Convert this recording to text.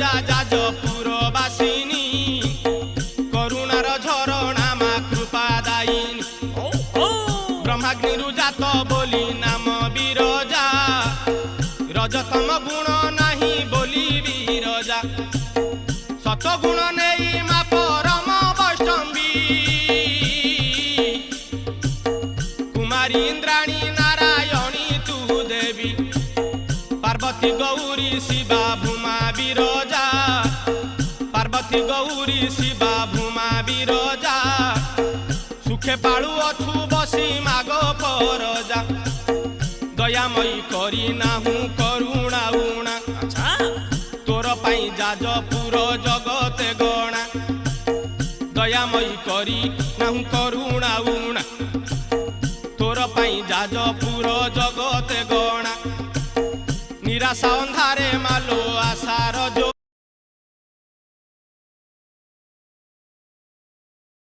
पूजा जाजपुर बासिनी करुणार झरणा मा कृपा दायिनी ब्रह्माग्नि जात बोली नाम बिरजा रजतम गुण नाही बोली बिरजा सतगुण नहीं मा परम वैष्णवी कुमारी इंद्राणी नारायणी तू देवी पार्वती गौरी शिवा भूमा बिरजा पार्वती गौरी शिवा भूमा बिरजा सुखे पाळु अछु बसी मागो परजा दयामयी करी नाहु करुणा उणा तोर पाई जाजपुर जगते गणा दयामयी करी नाहु करुणा उणा तोर पाई जाजपुर जगते गणा निराशा अंधारे मालो आशा